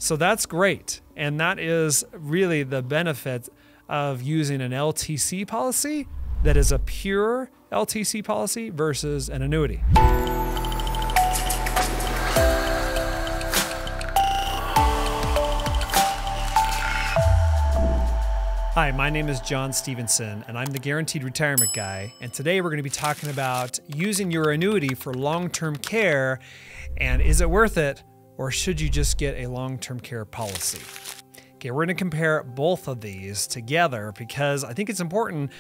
So that's great. And that is really the benefit of using an LTC policy that is a pure LTC policy versus an annuity. Hi, my name is John Stevenson, and I'm the Guaranteed Retirement Guy. And today we're going to be talking about using your annuity for long-term care, and is it worth it, or should you just get a long-term care policy? Okay, we're going to compare both of these together because I think it's important.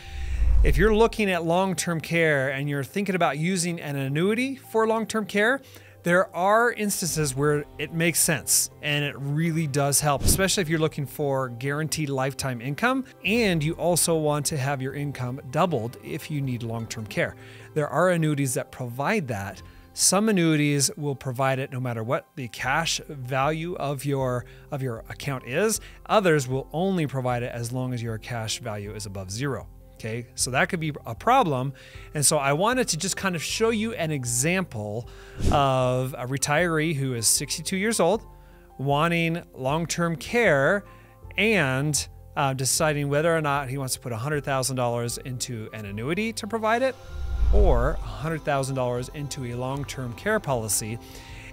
If you're looking at long-term care and you're thinking about using an annuity for long-term care, there are instances where it makes sense and it really does help, especially if you're looking for guaranteed lifetime income and you also want to have your income doubled if you need long-term care. There are annuities that provide that. Some annuities will provide it no matter what the cash value of your account is. Others will only provide it as long as your cash value is above zero. Okay, so that could be a problem. And so I wanted to just kind of show you an example of a retiree who is 62 years old, wanting long-term care and deciding whether or not he wants to put $100,000 into an annuity to provide it or $100,000 into a long-term care policy.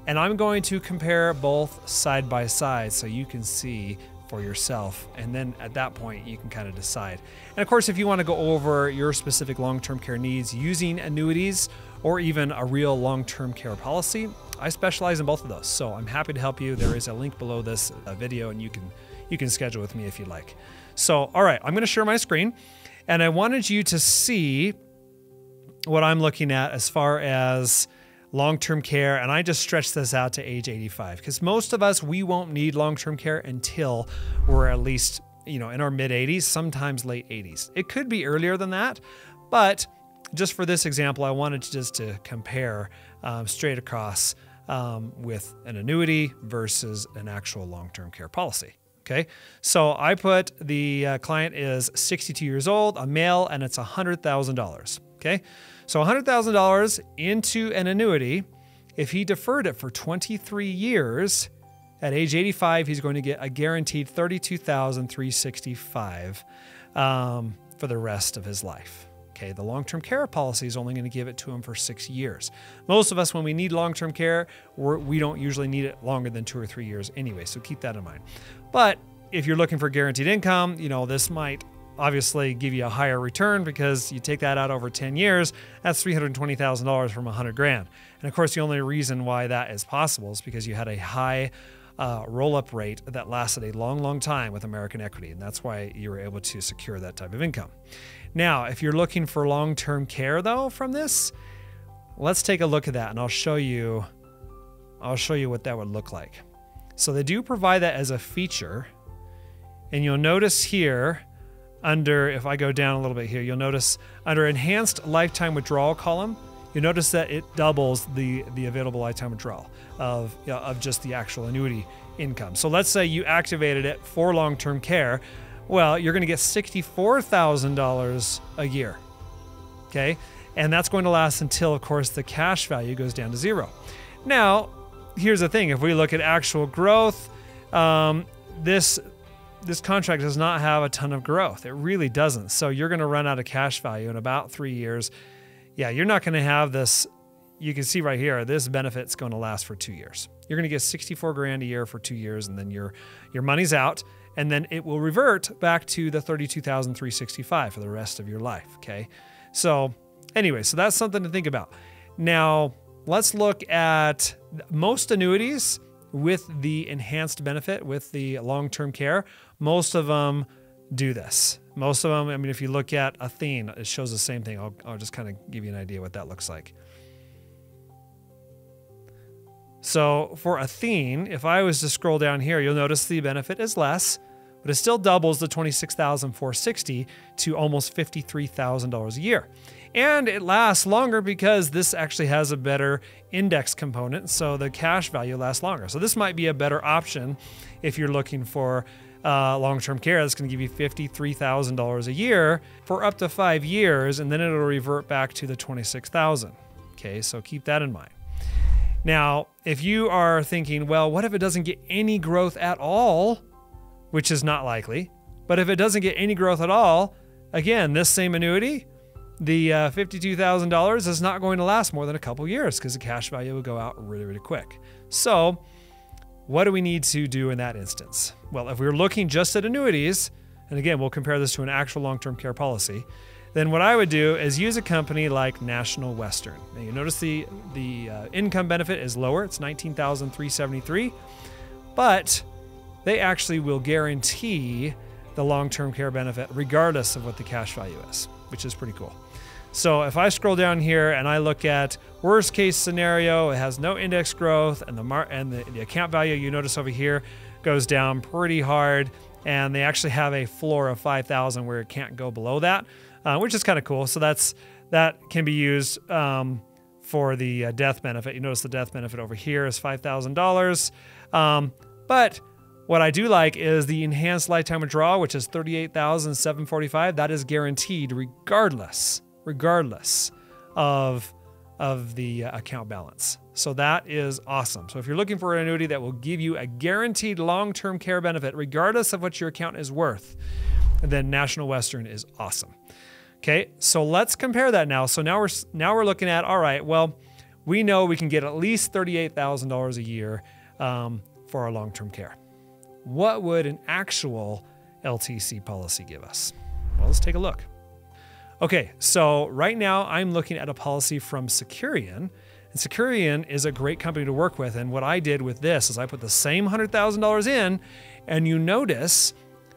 And I'm going to compare both side by side so you can see for yourself, and then at that point you can kind of decide. And of course, if you want to go over your specific long-term care needs using annuities or even a real long-term care policy, I specialize in both of those, so I'm happy to help you. There is a link below this video, and you can schedule with me if you like. So all right, I'm going to share my screen, and I wanted you to see what I'm looking at as far as long-term care, and I just stretched this out to age 85 because most of us, we won't need long-term care until we're at least, in our mid-80s, sometimes late 80s. It could be earlier than that, but just for this example, I wanted to compare straight across with an annuity versus an actual long-term care policy. Okay, so I put the client is 62 years old, a male, and it's $100,000. Okay, so $100,000 into an annuity. If he deferred it for 23 years, at age 85, he's going to get a guaranteed $32,365 for the rest of his life. Okay, the long-term care policy is only going to give it to him for 6 years. Most of us, when we need long-term care, we don't usually need it longer than 2 or 3 years anyway, so keep that in mind. But if you're looking for guaranteed income, this might obviously give you a higher return because you take that out over 10 years, that's $320,000 from $100,000. And of course, the only reason why that is possible is because you had a high roll-up rate that lasted a long, long time with American Equity, and that's why you were able to secure that type of income. Now, if you're looking for long-term care though from this, let's take a look at that, and I'll show you what that would look like. So they do provide that as a feature, and you'll notice here under, if I go down a little bit here, you'll notice under enhanced lifetime withdrawal column, you'll notice that it doubles the available lifetime withdrawal of just the actual annuity income. So let's say you activated it for long-term care. Well, you're going to get $64,000 a year. Okay. And that's going to last until, of course, the cash value goes down to zero. Now, here's the thing. If we look at actual growth, this contract does not have a ton of growth. It really doesn't. So you're going to run out of cash value in about 3 years. Yeah, you're not going to have this. You can see right here, this benefit's going to last for 2 years. You're going to get $64,000 a year for 2 years, and then your money's out, and then it will revert back to the $32,365 for the rest of your life. Okay. So anyway, so that's something to think about. Now let's look at most annuities with the enhanced benefit, with the long-term care. Most of them do this. Most of them, I mean, if you look at Athene, it shows the same thing. I'll just kind of give you an idea what that looks like. So for Athene, if I was to scroll down here, you'll notice the benefit is less, but it still doubles the $26,460 to almost $53,000 a year. And it lasts longer because this actually has a better index component, so the cash value lasts longer. So this might be a better option if you're looking for long-term care. That's going to give you $53,000 a year for up to 5 years, and then it'll revert back to the $26,000. Okay, so keep that in mind. Now, if you are thinking, well, what if it doesn't get any growth at all, which is not likely, but if it doesn't get any growth at all, again, this same annuity, the $52,000 is not going to last more than a couple years because the cash value will go out really, really quick. So what do we need to do in that instance? Well, if we're looking just at annuities, and again, we'll compare this to an actual long-term care policy, then what I would do is use a company like National Western. Now you notice the income benefit is lower. It's $19,373, but they actually will guarantee the long-term care benefit regardless of what the cash value is, which is pretty cool. So if I scroll down here and I look at worst case scenario, it has no index growth, and the account value you notice over here goes down pretty hard, and they actually have a floor of 5,000 where it can't go below that, which is kind of cool. So that can be used for the death benefit. You notice the death benefit over here is $5,000. But what I do like is the enhanced lifetime withdrawal, which is $38,745. That is guaranteed regardless of the account balance. So that is awesome. So if you're looking for an annuity that will give you a guaranteed long-term care benefit, regardless of what your account is worth, then National Western is awesome. Okay, so let's compare that now. So now we're looking at, all right, well, we know we can get at least $38,000 a year for our long-term care. What would an actual LTC policy give us? Well, let's take a look. Okay, so right now I'm looking at a policy from Securian, and Securian is a great company to work with. And what I did with this is I put the same $100,000 in, and you notice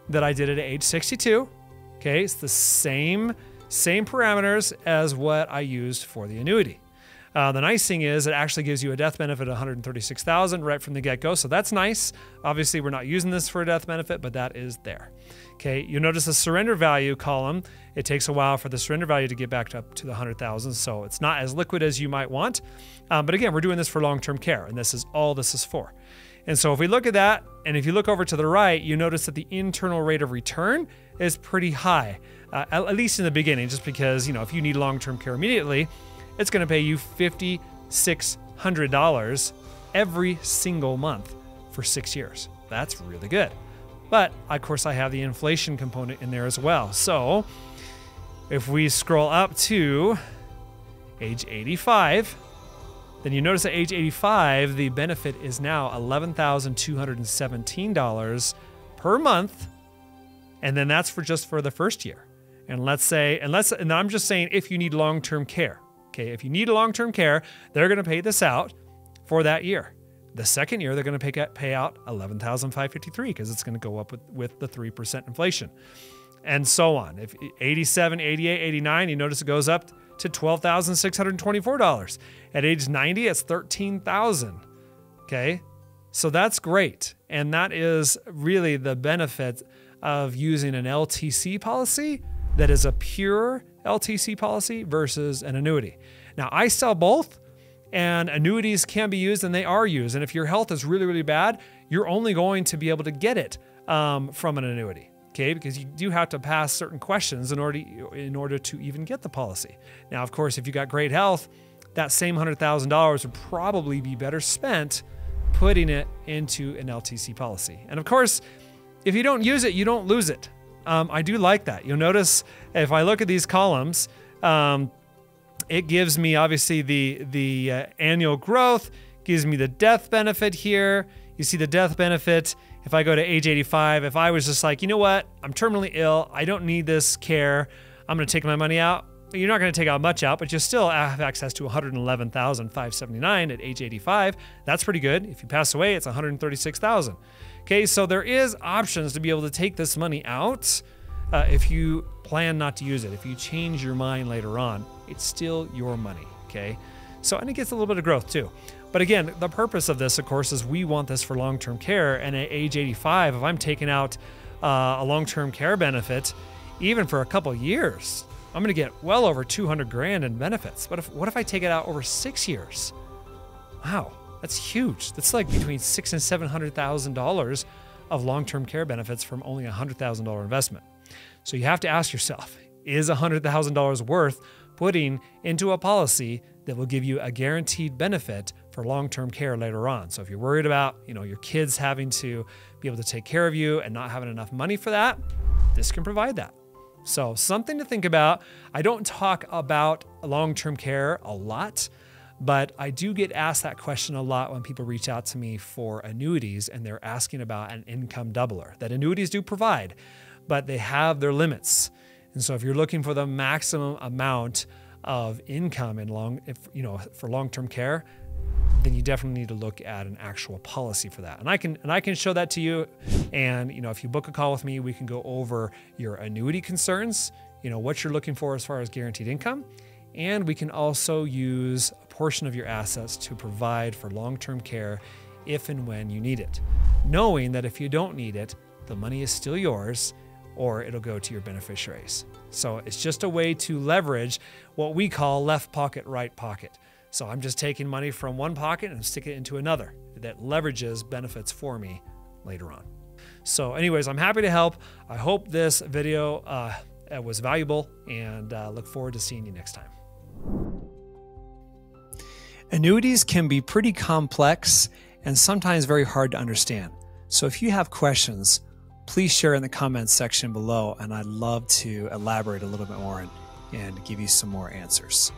that I did it at age 62. Okay, it's the same parameters as what I used for the annuity. The nice thing is it actually gives you a death benefit of $136,000 right from the get-go, so that's nice. Obviously, we're not using this for a death benefit, but that is there. Okay, you notice the surrender value column. It takes a while for the surrender value to get back up to the $100,000, so it's not as liquid as you might want. But again, we're doing this for long-term care, and this is all this is for. And so if we look at that, and if you look over to the right, you notice that the internal rate of return is pretty high, at least in the beginning, just because, if you need long-term care immediately, it's going to pay you $5,600 every single month for 6 years. That's really good. But of course, I have the inflation component in there as well. So if we scroll up to age 85, then you notice at age 85, the benefit is now $11,217 per month. And then that's for the first year. And and I'm just saying if you need long-term care. Okay, if you need long-term care, they're going to pay this out for that year. The second year, they're going to pay out $11,553 because it's going to go up with the 3% inflation, and so on. If 87, 88, 89, you notice it goes up to $12,624. At age 90, it's $13,000. Okay, so that's great, and that is really the benefit of using an LTC policy that is a pure LTC policy versus an annuity. Now, I sell both, and annuities can be used, and they are used. And if your health is really, really bad, you're only going to be able to get it from an annuity, okay? Because you do have to pass certain questions in order to even get the policy. Now, of course, if you got great health, that same $100,000 would probably be better spent putting it into an LTC policy. And of course, if you don't use it, you don't lose it. I do like that. You'll notice if I look at these columns, it gives me obviously the annual growth, gives me the death benefit here. You see the death benefit. If I go to age 85, if I was just like, you know what, I'm terminally ill, I don't need this care, I'm going to take my money out. You're not going to take out much out, but you still have access to $111,579 at age 85. That's pretty good. If you pass away, it's $136,000. Okay, so there is options to be able to take this money out if you plan not to use it. If you change your mind later on, it's still your money, okay? So, and it gets a little bit of growth too. But again, the purpose of this, of course, is we want this for long-term care. And at age 85, if I'm taking out a long-term care benefit, even for a couple of years, I'm going to get well over $200,000 in benefits. But what if I take it out over 6 years? Wow, that's huge. That's like between $600,000 and $700,000 of long-term care benefits from only a $100,000 investment. So you have to ask yourself, is $100,000 worth putting into a policy that will give you a guaranteed benefit for long-term care later on. So if you're worried about, your kids having to be able to take care of you and not having enough money for that, this can provide that. So something to think about. I don't talk about long-term care a lot, but I do get asked that question a lot when people reach out to me for annuities and they're asking about an income doubler that annuities do provide, but they have their limits. And so if you're looking for the maximum amount of income for long-term care, then you definitely need to look at an actual policy for that. And I can show that to you. And if you book a call with me, we can go over your annuity concerns, what you're looking for as far as guaranteed income. And we can also use a portion of your assets to provide for long-term care if and when you need it, knowing that if you don't need it, the money is still yours or it'll go to your beneficiaries. So it's just a way to leverage what we call left pocket, right pocket. So I'm just taking money from one pocket and sticking it into another that leverages benefits for me later on. So anyways, I'm happy to help. I hope this video was valuable and look forward to seeing you next time. Annuities can be pretty complex and sometimes very hard to understand. So if you have questions, please share in the comments section below, and I'd love to elaborate a little bit more and give you some more answers.